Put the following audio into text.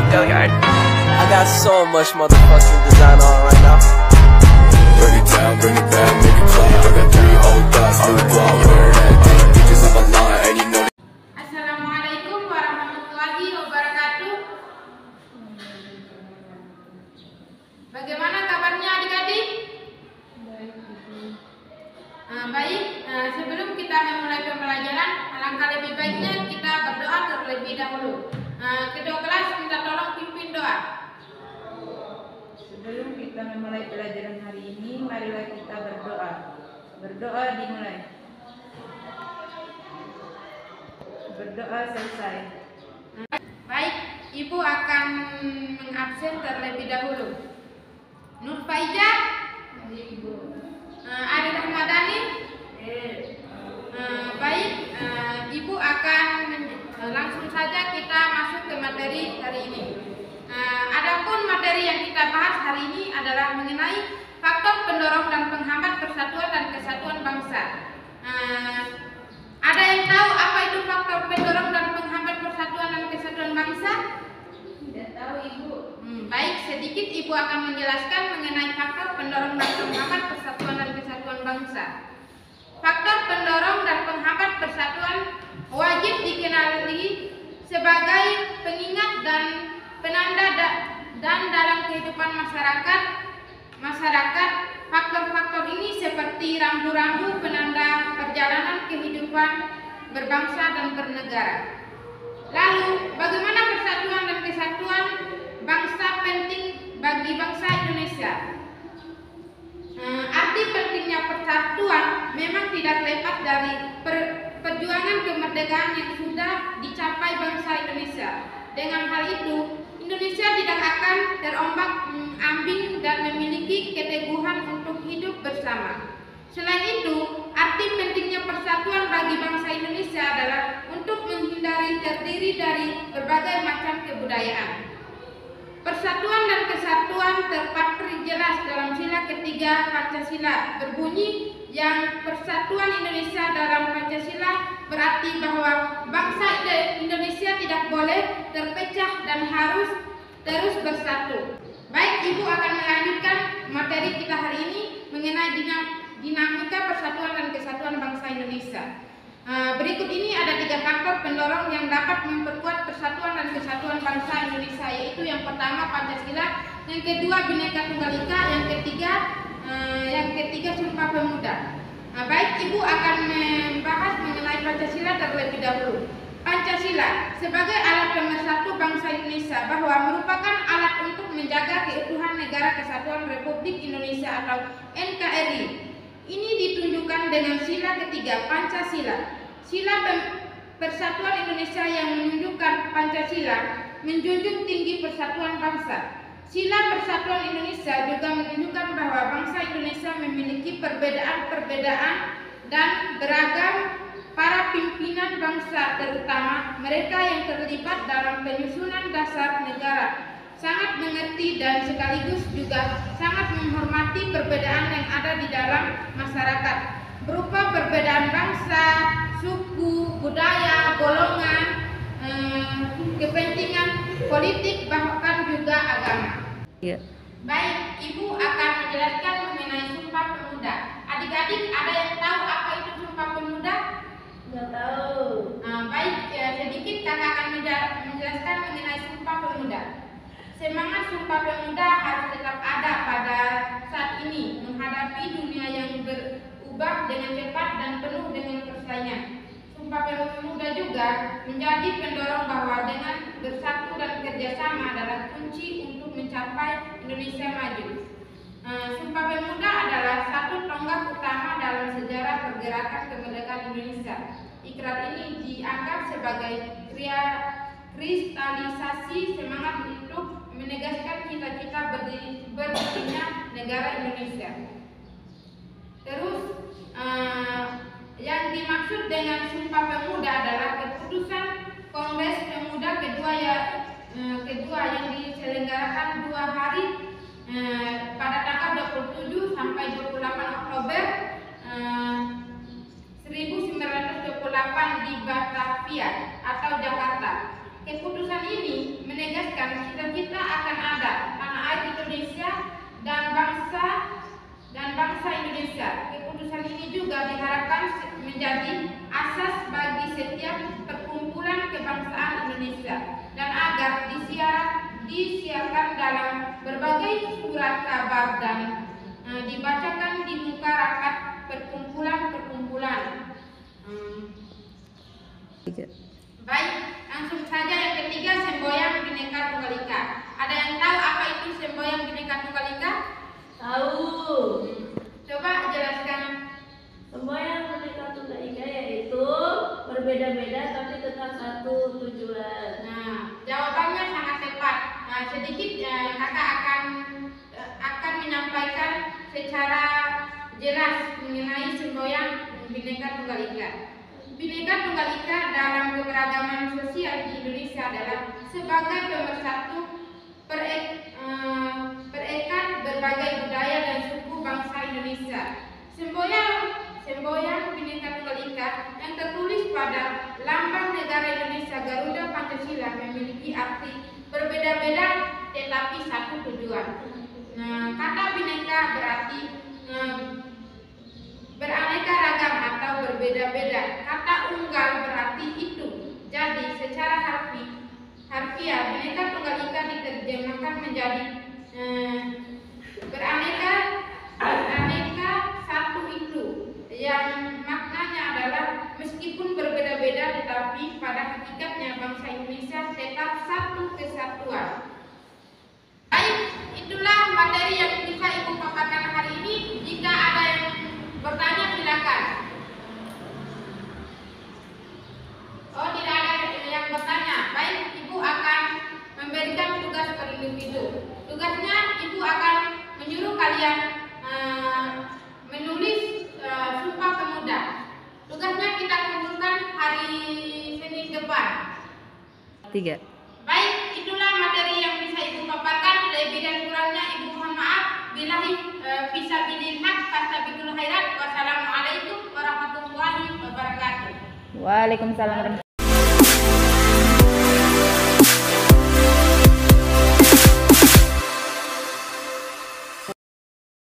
Billiard. I got so much motherfucking design on right now. Bring it down, bring it back, make it clap. I got 3 old thoughts, still go out with that. Bitches on my line, and you know. Assalamualaikum warahmatullahi wabarakatuh. Bagaimana kabarnya adik-adik? Baik, sebelum kita memulai pembelajaran, alangkah lebih baiknya kita berdoa terlebih dahulu. Kedua kelas minta tolong pimpin doa. Sebelum kita memulai pelajaran hari ini, marilah kita berdoa. Berdoa dimulai. Berdoa selesai. Baik, Ibu akan mengabsen terlebih dahulu. Nur Faijah, Ibu. Ari Rahmadani. Baik, Ibu akan langsung saja kita masuk ke materi hari ini. Adapun materi yang kita bahas hari ini adalah mengenai faktor pendorong dan penghambat persatuan dan kesatuan bangsa. Ada yang tahu apa itu faktor pendorong dan penghambat persatuan dan kesatuan bangsa? Tidak tahu, Ibu. Baik, sedikit Ibu akan menjelaskan mengenai faktor pendorong dan penghambat persatuan dan kesatuan bangsa. Faktor pendorong dan penghambat persatuan wajib dikenali sebagai pengingat dan penanda dan dalam kehidupan masyarakat faktor-faktor ini seperti rambu-rambu penanda perjalanan kehidupan berbangsa dan bernegara. Lalu, bagaimana persatuan dan kesatuan bangsa penting bagi bangsa Indonesia? Arti pentingnya persatuan memang tidak lepas dari perjuangan kemerdekaan yang sudah dicapai bangsa Indonesia. Dengan hal itu, Indonesia tidak akan terombang-ambing dan memiliki keteguhan untuk hidup bersama. Selain itu, arti pentingnya persatuan bagi bangsa Indonesia adalah untuk menghindari terdiri dari berbagai macam kebudayaan. Persatuan dan kesatuan terpatri jelas dalam sila ketiga Pancasila, berbunyi yang persatuan Indonesia dalam Pancasila berarti bahwa bangsa Indonesia tidak boleh terpecah dan harus terus bersatu. Baik, Ibu akan melanjutkan materi kita hari ini mengenai dinamika persatuan dan kesatuan bangsa Indonesia. Berikut ini ada 3 faktor pendorong yang dapat memperkuat persatuan dan kesatuan bangsa Indonesia, yaitu yang pertama Pancasila, yang kedua Bhinneka Tunggal Ika, yang ketiga Sumpah Pemuda. Baik, Ibu akan membahas mengenai Pancasila terlebih dahulu. Pancasila sebagai alat pemersatu bangsa Indonesia bahwa merupakan alat untuk menjaga keutuhan Negara Kesatuan Republik Indonesia atau NKRI. Ini ditunjukkan dengan sila ketiga Pancasila. Sila Persatuan Indonesia yang menunjukkan Pancasila menjunjung tinggi persatuan bangsa. Sila Persatuan Indonesia juga menunjukkan bahwa bangsa Indonesia memiliki perbedaan-perbedaan dan beragam para pimpinan bangsa, terutama mereka yang terlibat dalam penyusunan dasar negara, sangat mengerti dan sekaligus juga sangat menghormati perbedaan yang ada di dalam masyarakat, berupa perbedaan bangsa, suku, budaya, golongan, kepentingan politik, bahkan juga agama. Baik, Ibu akan menjelaskan mengenai Sumpah Pemuda. Adik-adik, ada yang tahu apa itu Sumpah Pemuda? Tidak tahu. Baik, sedikit kakak akan menjelaskan mengenai Sumpah Pemuda. Semangat Sumpah Pemuda harus tetap ada pada saat ini menghadapi dunia yang berubah dengan cepat dan penuh dengan persaingan. Sumpah Pemuda juga menjadi pendorong bahwa dengan bersatu dan kerjasama adalah kunci untuk mencapai Indonesia maju. Sumpah Pemuda adalah satu tonggak utama dalam sejarah pergerakan kemerdekaan Indonesia. Ikrar ini dianggap sebagai kristalisasi semangat untuk menegaskan cita-cita berdirinya negara Indonesia. Terus yang dimaksud dengan Sumpah Pemuda adalah keputusan Kongres Pemuda kedua yang diselenggarakan 2 hari pada tanggal 27 sampai 28 Oktober 1928 di Batavia atau Jakarta. Keputusan ini menegaskan cita-cita akan ada tanah air Indonesia dan bangsa Indonesia. Keputusan ini juga diharapkan menjadi asas bagi setiap perkumpulan kebangsaan Indonesia dan agar disiarkan dalam berbagai surat kabar dan dibacakan di muka rapat perkumpulan. Baik, langsung saja yang ketiga, semboyan Bhinneka Tunggal Ika. Ada yang tahu apa itu semboyan Bhinneka Tunggal Ika? Tahu. Coba jelaskan. Semboyan Bhinneka Tunggal Ika yaitu berbeda-beda tapi tetap satu tujuan. Nah, jawabannya sangat tepat. Nah, sedikit kakak akan menyampaikan secara jelas mengenai semboyan Bhinneka Tunggal Ika. Bhinneka Tunggal Ika dalam keberagaman sosial di Indonesia adalah sebagai pemersatu perekat berbagai budaya dan suku bangsa Indonesia. Semboyan Bhinneka Tunggal Ika yang tertulis pada lambang negara Indonesia Garuda Pancasila memiliki arti berbeda-beda tetapi satu tujuan. Nah, kata Bhinneka berarti beraneka ragam atau berbeda-beda. Kata unggal berarti itu. Jadi secara harfiah Bhinneka Tunggal Ika diterjemahkan menjadi beraneka satu itu, yang maknanya adalah meskipun berbeda-beda tetapi pada hakikatnya bangsa Indonesia tetap satu kesatuan. Baik, itulah materi yang bisa Ibu paparkan hari ini. Jika ada yang bertanya silakan. Oh, tidak ada yang bertanya. Baik, Ibu akan memberikan tugas per individu. Tugasnya Ibu akan menyuruh kalian menulis Sumpah Pemuda. Tugasnya kita kumpulkan hari Senin depan. 3. Baik, itulah materi yang bisa Ibu paparkan. Lebih dan kurangnya Ibu mohon maaf. Billahi fisabilillah fastabiqul khairat. Wassalamualaikum warahmatullahi wabarakatuh. Waalaikumsalam.